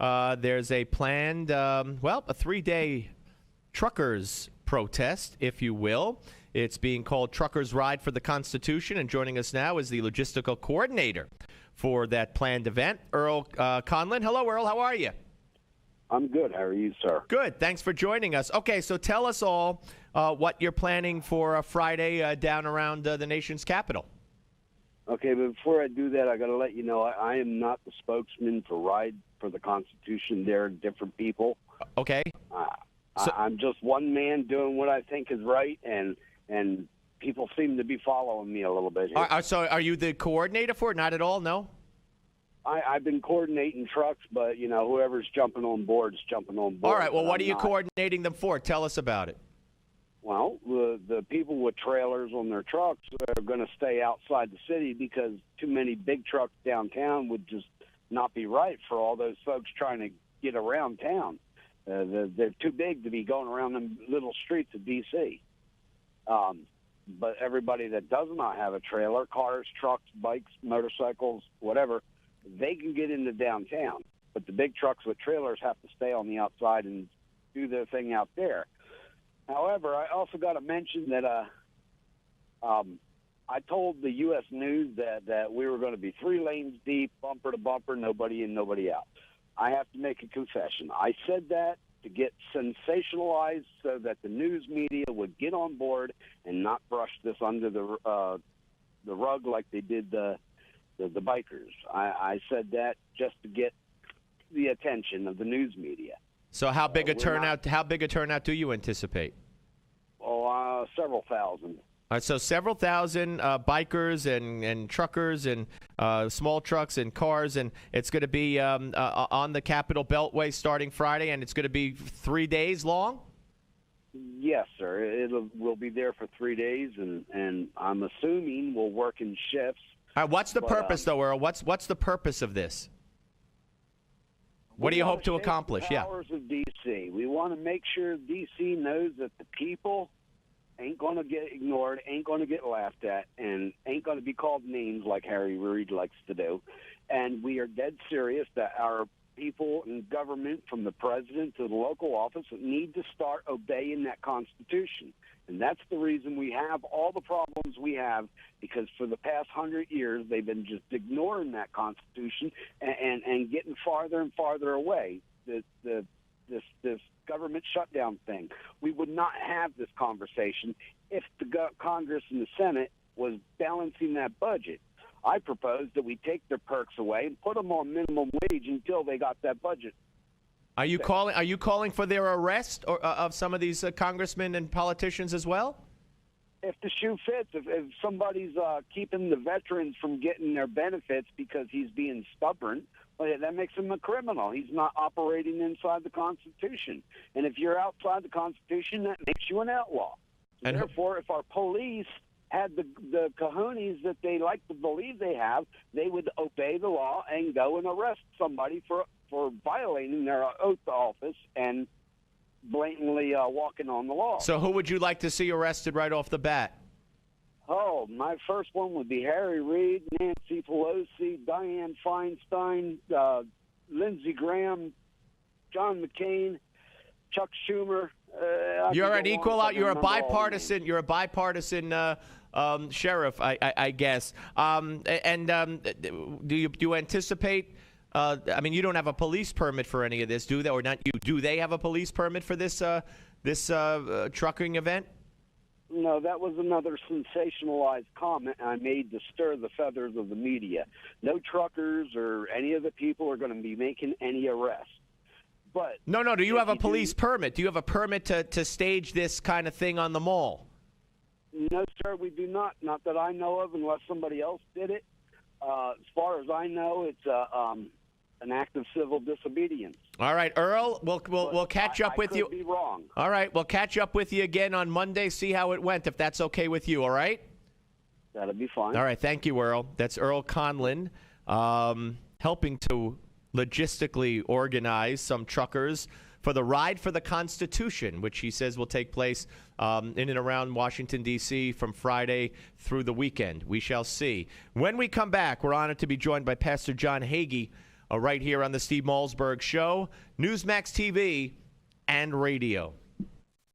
There's a planned, a 3-day truckers protest, if you will. It's being called Truckers Ride for the Constitution, and joining us now is the logistical coordinator for that planned event, Earl Conlon. Hello, Earl. How are you? I'm good. How are you, sir? Good. Thanks for joining us. Okay, so tell us all what you're planning for Friday down around the nation's capital. Okay, but before I do that, I got to let you know I am not the spokesman for Ride for the Constitution. They're different people. Okay. I'm just one man doing what I think is right, and people seem to be following me a little bit here. So are you the coordinator for it? Not at all, no? I've been coordinating trucks, but, whoever's jumping on board is jumping on board. All right, well, what are you coordinating them for? Tell us about it. Well, the people with trailers on their trucks are going to stay outside the city because too many big trucks downtown would just not be right for all those folks trying to get around town. They're too big to be going around them little streets of D.C. But everybody that does not have a trailer, cars, trucks, bikes, motorcycles, whatever, they can get into downtown. But the big trucks with trailers have to stay on the outside and do their thing out there. However, I also got to mention that I told the U.S. News that we were going to be 3 lanes deep, bumper to bumper, nobody in, nobody out. I have to make a confession. I said that to get sensationalized so that the news media would get on board and not brush this under the rug like they did the bikers. I said that just to get the attention of the news media. So how big a turnout? How big a turnout do you anticipate? Oh, several thousand. All right, so several thousand bikers and truckers and small trucks and cars, and it's going to be on the Capitol Beltway starting Friday, and it's going to be 3 days long? Yes, sir. We'll be there for 3 days, and I'm assuming we'll work in shifts. All right, what's the purpose, though, Earl? What's the purpose of this? What do you hope to accomplish? The powers of D.C. We want to make sure D.C. knows that the people ain't going to get ignored, ain't going to get laughed at, and ain't going to be called names like Harry Reid likes to do. And we are dead serious that our people in government, from the president to the local office, need to start obeying that Constitution. And that's the reason we have all the problems we have, because for the past 100 years, they've been just ignoring that Constitution and getting farther and farther away. This government shutdown thing. We would not have this conversation if the Congress and the Senate was balancing that budget. I propose that we take their perks away and put them on minimum wage until they got that budget. Are you calling for their arrest of some of these congressmen and politicians as well? If the shoe fits, if somebody's keeping the veterans from getting their benefits because he's being stubborn, well, that makes him a criminal. He's not operating inside the Constitution. And if you're outside the Constitution, that makes you an outlaw. So and therefore, if our police had the cojones that they like to believe they have, they would obey the law and go and arrest somebody for violating their oath to office and blatantly walking on the law. So who would you like to see arrested right off the bat? Oh, my first one would be Harry Reid, Nancy Pelosi, Dianne Feinstein, Lindsey Graham, John McCain, Chuck Schumer. You're an equal out. You're a bipartisan. You're a bipartisan sheriff, I guess. Do you anticipate? I mean, you don't have a police permit for any of this, do they? Or not you? Do they have a police permit for this trucking event? No, that was another sensationalized comment I made to stir the feathers of the media. No truckers or any of the people are going to be making any arrests. But no. Do you have a police permit? Do you have a permit to stage this kind of thing on the mall? No, sir, we do not. Not that I know of, unless somebody else did it. As far as I know, it's an act of civil disobedience. All right, Earl, we'll catch up with you. I could be wrong. All right, we'll catch up with you again on Monday, see how it went, if that's okay with you, all right? That'll be fine. All right, thank you, Earl. That's Earl Conlon, helping to logistically organize some truckers for the Ride for the Constitution, which he says will take place in and around Washington, D.C. from Friday through the weekend. We shall see. When we come back, we're honored to be joined by Pastor John Hagee right here on the Steve Malzberg Show, Newsmax TV and radio.